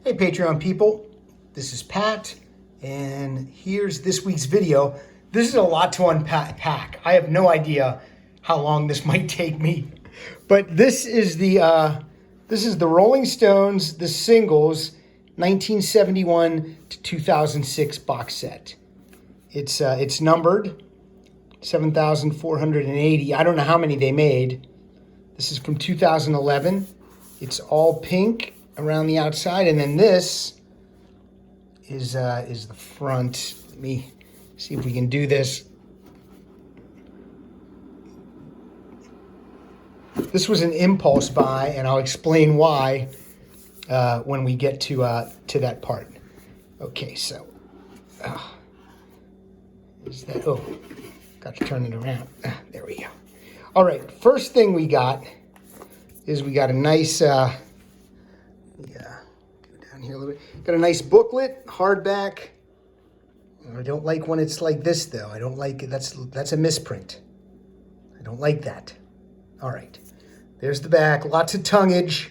Hey Patreon people, this is Pat, and here's this week's video. This is a lot to unpack. I have no idea how long this might take me, but this is the Rolling Stones, the singles, 1971 to 2006 box set. It's numbered 7,480. I don't know how many they made. This is from 2011. It's all pink around the outside, and then this is the front. Let me see if we can do this. This was an impulse buy, and I'll explain why when we get to that part. Okay, so is that? Oh, got to turn it around. There we go. All right, first thing we got is we got a nice. Go down here a little bit. Got a nice booklet, hardback. I don't like when it's like this, though. I don't like it. That's a misprint. I don't like that. All right. There's the back. Lots of tongage.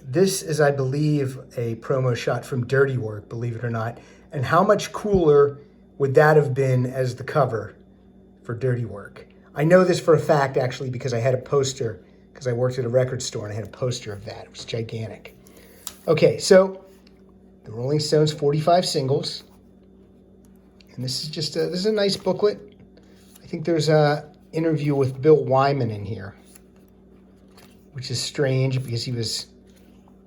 This is, I believe, a promo shot from Dirty Work, believe it or not. And how much cooler would that have been as the cover for Dirty Work? I know this for a fact, actually, because I had a poster, because I worked at a record store and I had a poster of that. It was gigantic. Okay, so the Rolling Stones 45 singles. And this is just this is a nice booklet. I think there's a interview with Bill Wyman in here, which is strange because he was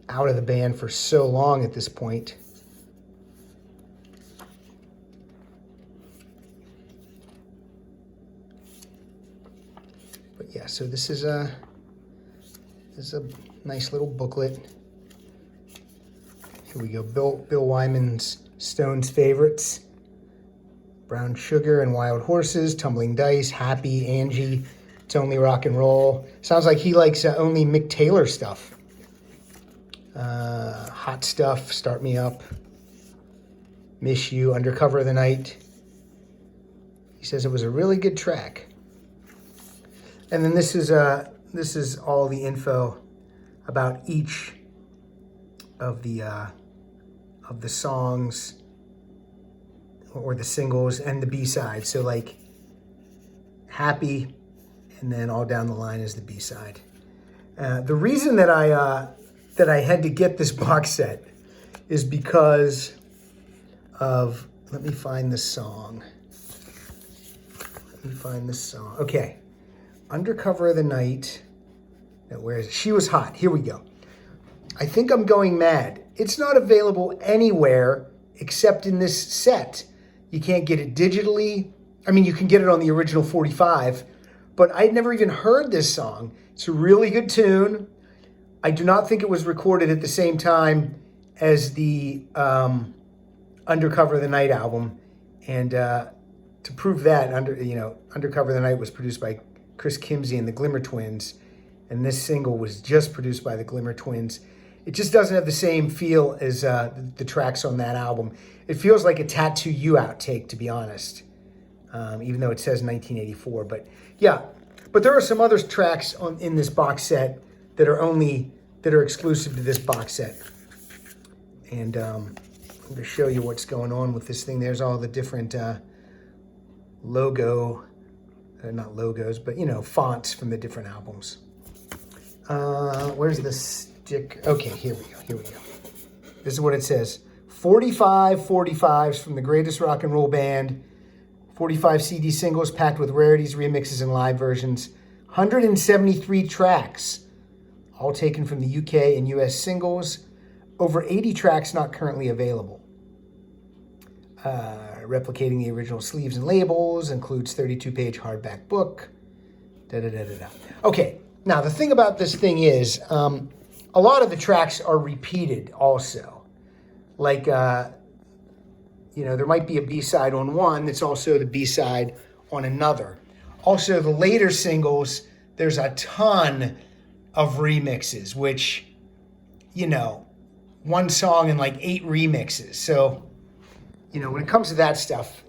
out of the band for so long at this point. But yeah, so this is a nice little booklet. Here we go. Bill Wyman's Stones favorites: Brown Sugar and Wild Horses, Tumbling Dice, Happy, Angie, It's Only Rock and Roll. Sounds like he likes only Mick Taylor stuff. Hot Stuff, Start Me Up, Miss You, Undercover of the Night. He says it was a really good track. And then this is all the info about each of the songs or the singles and the B-side. So like Happy, and then all down the line is the B-side. The reason that I had to get this box set is because of, let me find the song. Okay. Undercover of the Night. Now, where is it? She Was Hot. Here we go. I Think I'm Going Mad. It's not available anywhere except in this set. You can't get it digitally. I mean, you can get it on the original 45, but I'd never even heard this song. It's a really good tune. I do not think it was recorded at the same time as the Undercover of the Night album. And to prove that, Undercover of the Night was produced by Chris Kimsey and the Glimmer Twins, and this single was just produced by the Glimmer Twins. It just doesn't have the same feel as the tracks on that album. It feels like a Tattoo You outtake, to be honest, even though it says 1984. But yeah, but there are some other tracks in this box set that are exclusive to this box set. And I'm going to show you what's going on with this thing. There's all the different not logos, but fonts from the different albums. Where's the stick? Okay, here we go. This is what it says. 45 45s from the greatest rock and roll band. 45 CD singles packed with rarities, remixes, and live versions. 173 tracks, all taken from the UK and US singles. Over 80 tracks not currently available. Replicating the original sleeves and labels, includes 32-page hardback book. Okay, now the thing about this thing is, a lot of the tracks are repeated also. Like, there might be a B-side on one that's also the B-side on another. Also, the later singles, there's a ton of remixes, which, one song and like 8 remixes. So, when it comes to that stuff,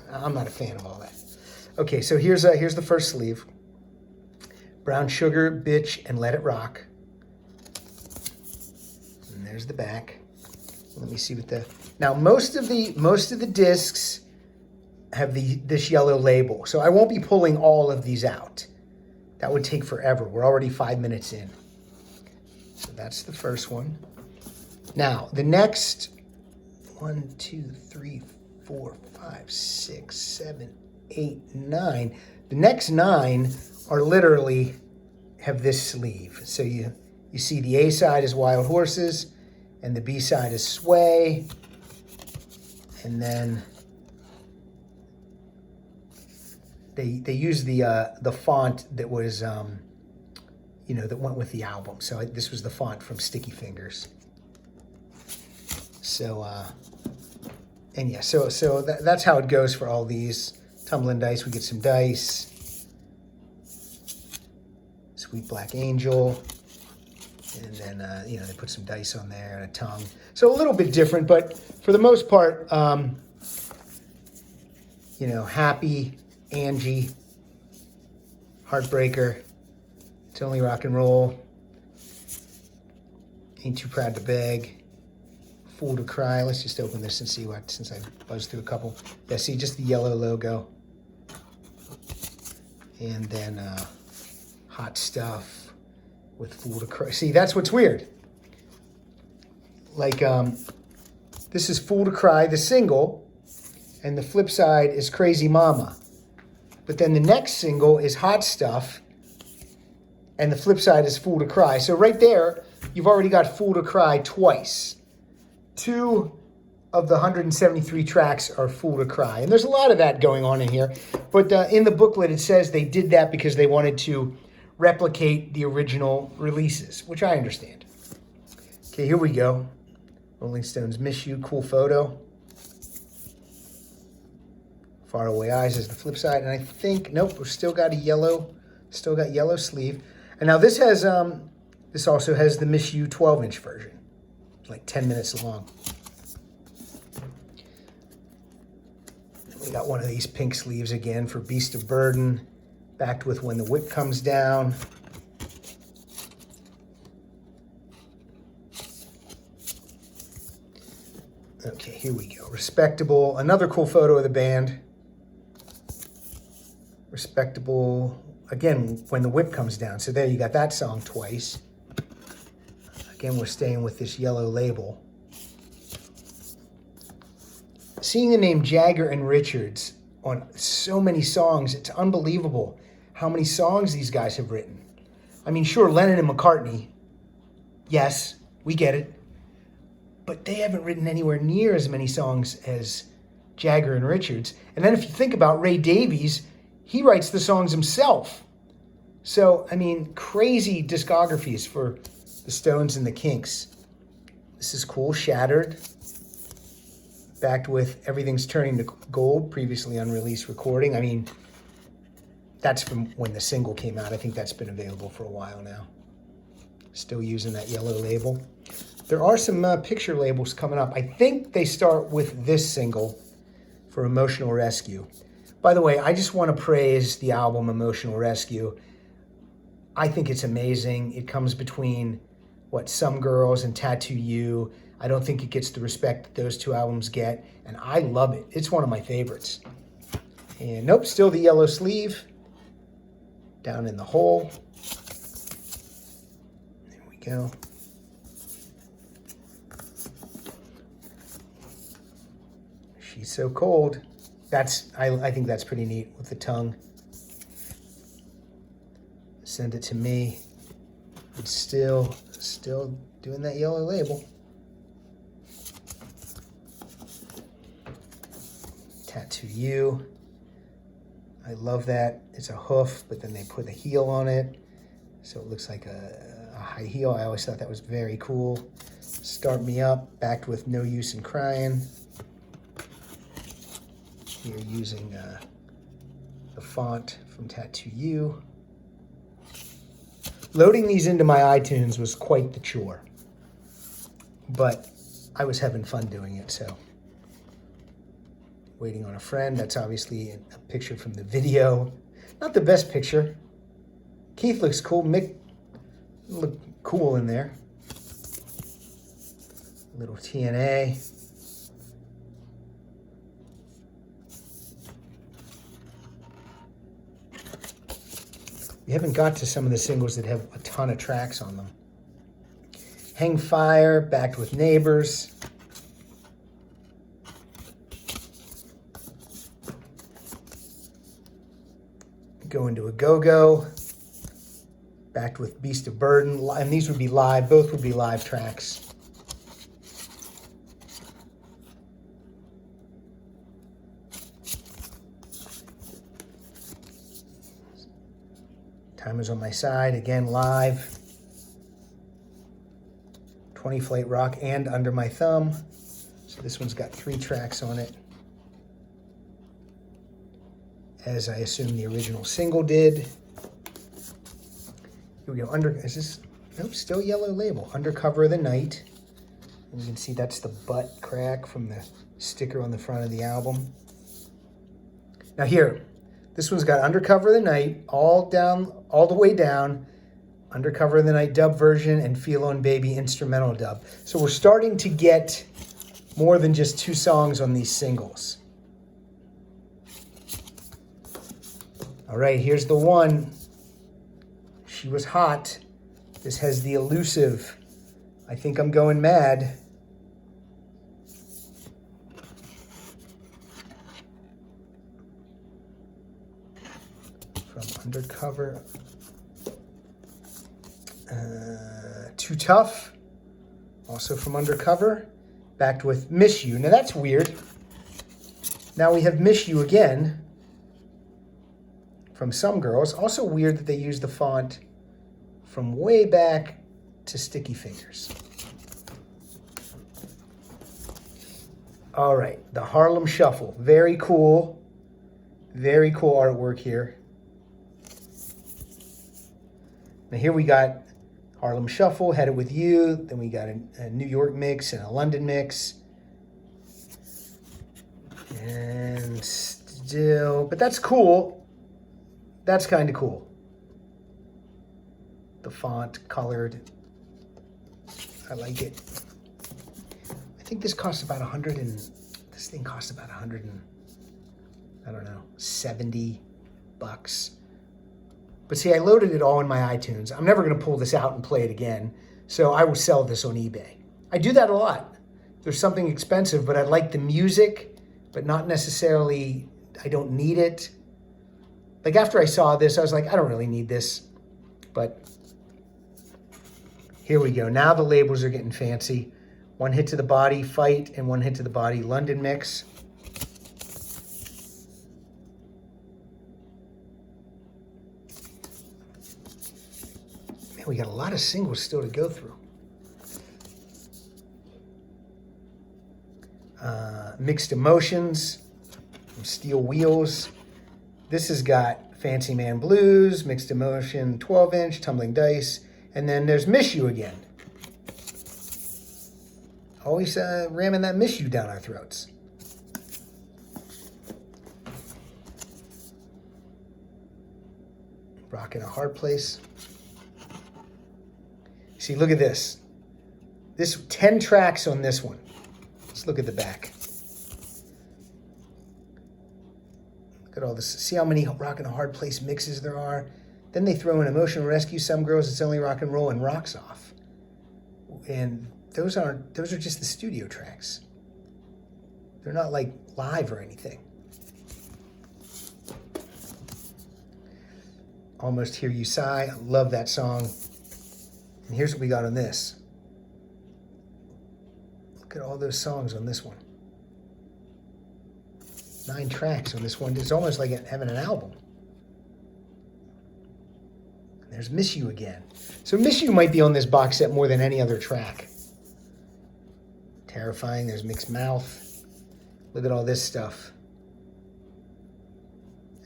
I'm not a fan of all that. Okay, so here's the first sleeve. Brown Sugar, Bitch, and Let It Rock. there's the back. Let me see what the... Now, most of the discs have this yellow label, so I won't be pulling all of these out. That would take forever. We're already 5 minutes in. So that's the first one. Now, the next 1, 2, 3, 4, 5, 6, 7, 8, 9. The next 9 are literally have this sleeve. So you see the A side is Wild Horses, and the B side is Sway. And then they use the font that was that went with the album. So this was the font from Sticky Fingers. So and yeah, so that's how it goes for all these. Tumbling dice, we get some dice. Sweet Black Angel. And then, they put some dice on there and a tongue. So a little bit different, but for the most part, Happy, Angie, Heartbreaker, It's Only Rock and Roll, Ain't Too Proud to Beg, Fool to Cry. Let's just open this and see what, since I buzzed through a couple. Yeah, see, just the yellow logo. And then Hot Stuff with Fool to Cry. See, that's what's weird. Like, this is Fool to Cry, the single, and the flip side is Crazy Mama. But then the next single is Hot Stuff, and the flip side is Fool to Cry. So right there, you've already got Fool to Cry twice. 2 of the 173 tracks are Fool to Cry. And there's a lot of that going on in here. But in the booklet, it says they did that because they wanted to replicate the original releases, which I understand. Okay, here we go. Rolling Stones, Miss You, cool photo. Faraway Eyes is the flip side. And I think, nope, we've still got yellow sleeve. And now this has, this also has the Miss You 12-inch version. It's like 10 minutes long. We got one of these pink sleeves again for Beast of Burden, backed with When the Whip Comes Down. Okay, here we go. Respectable, another cool photo of the band. Respectable, again, When the Whip Comes Down. So there you got that song twice. Again, we're staying with this yellow label. Seeing the name Jagger and Richards on so many songs, it's unbelievable how many songs these guys have written. I mean, sure, Lennon and McCartney, yes, we get it. But they haven't written anywhere near as many songs as Jagger and Richards. And then if you think about Ray Davies, he writes the songs himself. So, I mean, crazy discographies for the Stones and the Kinks. This is cool, Shattered. Backed with Everything's Turning to Gold, previously unreleased recording. I mean, that's from when the single came out. I think that's been available for a while now. Still using that yellow label. There are some picture labels coming up. I think they start with this single for Emotional Rescue. By the way, I just want to praise the album Emotional Rescue. I think it's amazing. It comes between, Some Girls and Tattoo You. I don't think it gets the respect that those two albums get, and I love it. It's one of my favorites. And nope, still the yellow sleeve. Down in the hole. There we go. She's So Cold. I think that's pretty neat with the tongue. Send It to Me. It's still doing that yellow label. Tattoo You. I love that. It's a hoof, but then they put a heel on it. So it looks like a high heel. I always thought that was very cool. Start Me Up, backed with No Use in Crying. Here using the font from Tattoo You. Loading these into my iTunes was quite the chore, but I was having fun doing it, so. Waiting on a Friend, that's obviously a picture from the video. Not the best picture. Keith looks cool, Mick looked cool in there. little TNA. We haven't got to some of the singles that have a ton of tracks on them. Hang Fire, backed with Neighbors. Go Into a Go-Go, backed with Beast of Burden. And these would be live, both would be live tracks. Time Is on My Side, again live. 20 Flight Rock and Under My Thumb. So this one's got 3 tracks on it, as I assume the original single did. Here we go. Is this? Nope, still yellow label. Undercover of the Night. And you can see that's the butt crack from the sticker on the front of the album. Now here, this one's got Undercover of the Night, all the way down, Undercover of the Night dub version, and Feel On Baby instrumental dub. So we're starting to get more than just 2 songs on these singles. All right, here's the one. She Was Hot. This has the elusive I Think I'm Going Mad. From Undercover. Too Tough. Also from Undercover. Backed with Miss You. Now that's weird. Now we have Miss You again from Some Girls. Also weird that they use the font from way back to Sticky Fingers. All right, the Harlem Shuffle. Very cool. Very cool artwork here. Now here we got Harlem Shuffle, Had It With You. Then we got a New York mix and a London mix. And still, but that's cool. That's kind of cool. The font colored. I like it. I think this costs about this thing costs about 100 and, I don't know, 70 bucks. But see, I loaded it all in my iTunes. I'm never going to pull this out and play it again. So I will sell this on eBay. I do that a lot. There's something expensive, but I like the music, but not necessarily, I don't need it. Like after I saw this, I was like, I don't really need this. But here we go. Now the labels are getting fancy. One Hit to the Body, Fight, and One Hit to the Body, London mix. Man, we got a lot of singles still to go through. Mixed Emotions from Steel Wheels. This has got Fancy Man Blues, Mixed Emotion, 12-inch, Tumbling Dice, and then there's Miss You again. Always ramming that Miss You down our throats. Rockin' a Hard Place. See, look at this. This 10 tracks on this one. Let's look at the back. Look at all this. See how many Rockin' a Hard Place mixes there are? Then they throw in Emotional Rescue, Some Girls, It's Only Rock and Roll, and Rocks Off. And those are just the studio tracks. They're not like live or anything. Almost Hear You Sigh. I love that song. And here's what we got on this. Look at all those songs on this one. 9 tracks on this one. It's almost like having an album. And there's Miss You again. So Miss You might be on this box set more than any other track. Terrifying. There's Mixed Mouth. Look at all this stuff.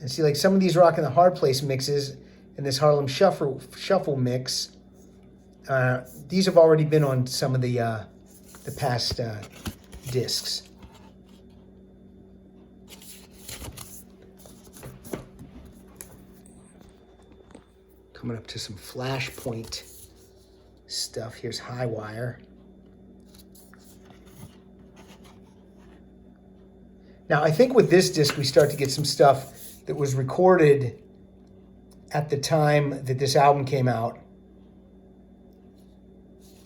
And see, like some of these Rockin' the Hard Place mixes and this Harlem Shuffle mix, these have already been on some of the past discs. Coming up to some Flashpoint stuff. Here's High Wire. Now, I think with this disc, we start to get some stuff that was recorded at the time that this album came out.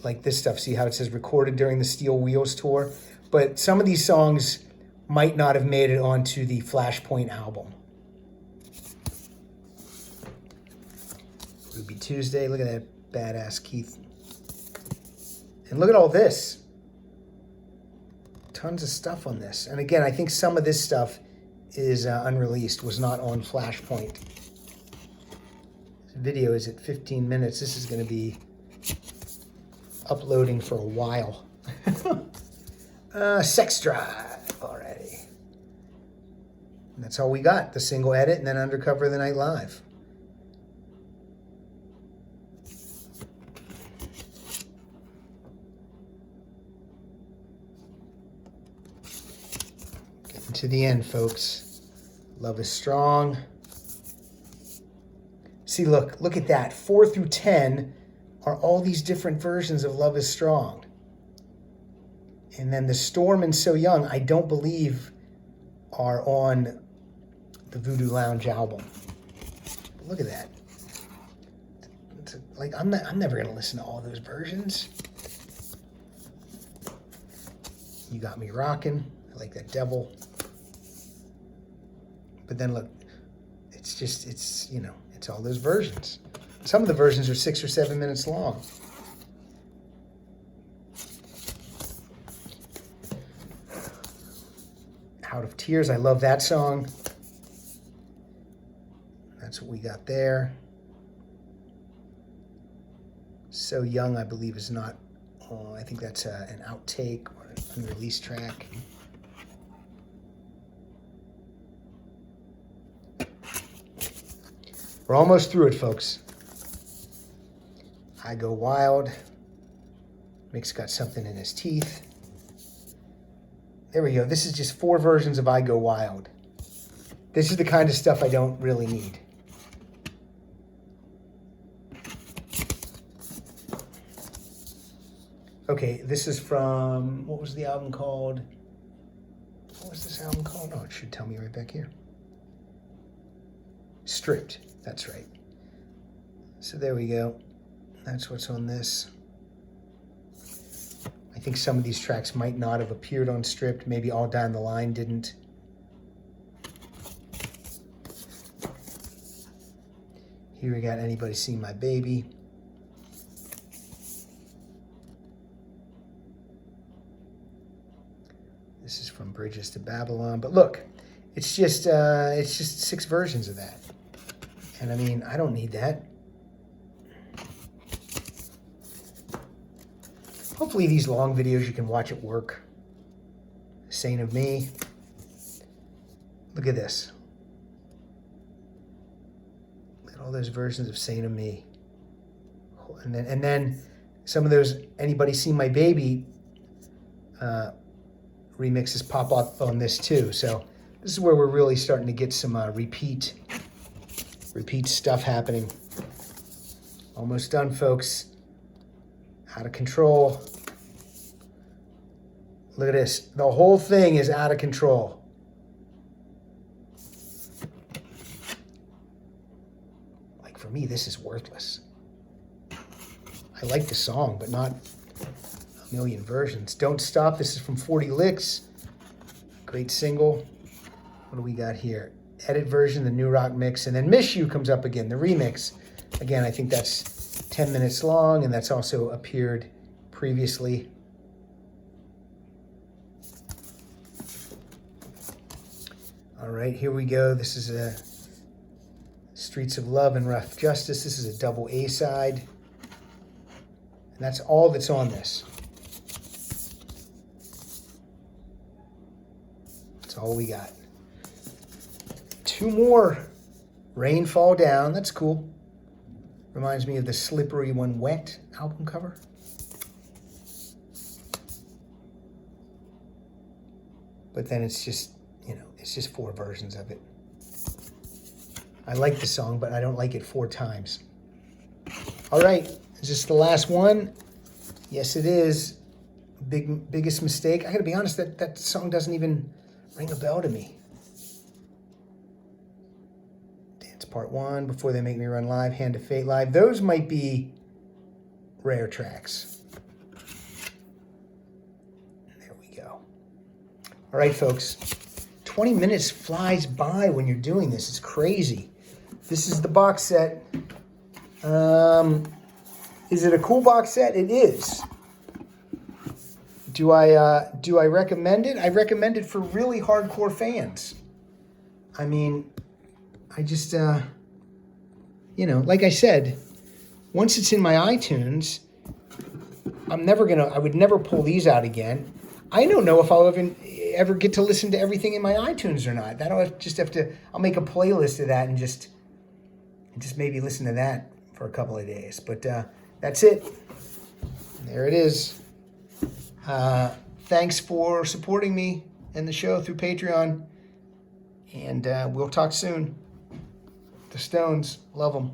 Like this stuff, see how it says recorded during the Steel Wheels tour? But some of these songs might not have made it onto the Flashpoint album. Ruby Tuesday, look at that badass Keith. And look at all this. Tons of stuff on this. And again, I think some of this stuff is unreleased, was not on Flashpoint. This video is at 15 minutes. This is going to be uploading for a while. Sex Drive already. And that's all we got. The single edit and then Undercover the Night Live. Getting to the end, folks. Love is Strong. See, look at that. 4 through 10 are all these different versions of Love is Strong. And then The Storm and So Young, I don't believe are on the Voodoo Lounge album. But look at that. Like, I'm never going to listen to all those versions. You Got Me Rockin'. I like that Devil. But then look, it's you know, it's all those versions. Some of the versions are 6 or 7 minutes long. Out of Tears, I love that song. That's what we got there. So Young, I believe, is not on. I think that's an outtake or an unreleased track. We're almost through it, folks. I Go Wild. Mick's got something in his teeth. There we go. This is just 4 versions of I Go Wild. This is the kind of stuff I don't really need. Okay, this is from, what was the album called? What was this album called? Oh, it should tell me right back here. Stripped, that's right. So there we go. That's what's on this. I think some of these tracks might not have appeared on Stripped. Maybe All Down the Line didn't. Here we got Anybody Seen My Baby. This is from Bridges to Babylon. But look, it's just 6 versions of that. And I mean, I don't need that. Hopefully these long videos you can watch at work. Saint of Me. Look at this. Look at all those versions of Saint of Me. And then some of those Anybody Seen My Baby remixes pop up on this too. So this is where we're really starting to get some repeat stuff happening. Almost done, folks. Out of Control. Look at this. The whole thing is Out of Control. Like, for me, this is worthless. I like the song, but not a million versions. Don't Stop. This is from 40 Licks. Great single. What do we got here? Edit version, the New Rock mix, and then Miss You comes up again, the remix. Again, I think that's 10 minutes long, and that's also appeared previously. All right, here we go. This is Streets of Love and Rough Justice. This is a double A-side. And that's all that's on this. That's all we got. 2 more. Rain Fall Down. That's cool. Reminds me of the Slippery When Wet album cover. But then it's just, you know, it's just 4 versions of it. I like the song, but I don't like it 4 times. All right, is this the last one? Yes, it is. Biggest Mistake. I gotta be honest, that song doesn't even ring a bell to me. Dance Part 1, Before They Make Me Run Live, Hand of Fate Live. Those might be rare tracks. There we go. All right, folks. 20 minutes flies by when you're doing this. It's crazy. This is the box set. Is it a cool box set? It is. Do I recommend it? I recommend it for really hardcore fans. I mean, I just, like I said, once it's in my iTunes, I would never pull these out again. I don't know if I'll ever get to listen to everything in my iTunes or not. I'll make a playlist of that and just maybe listen to that for a couple of days. But that's it. There it is. Thanks for supporting me and the show through Patreon. And we'll talk soon. The Stones, love them.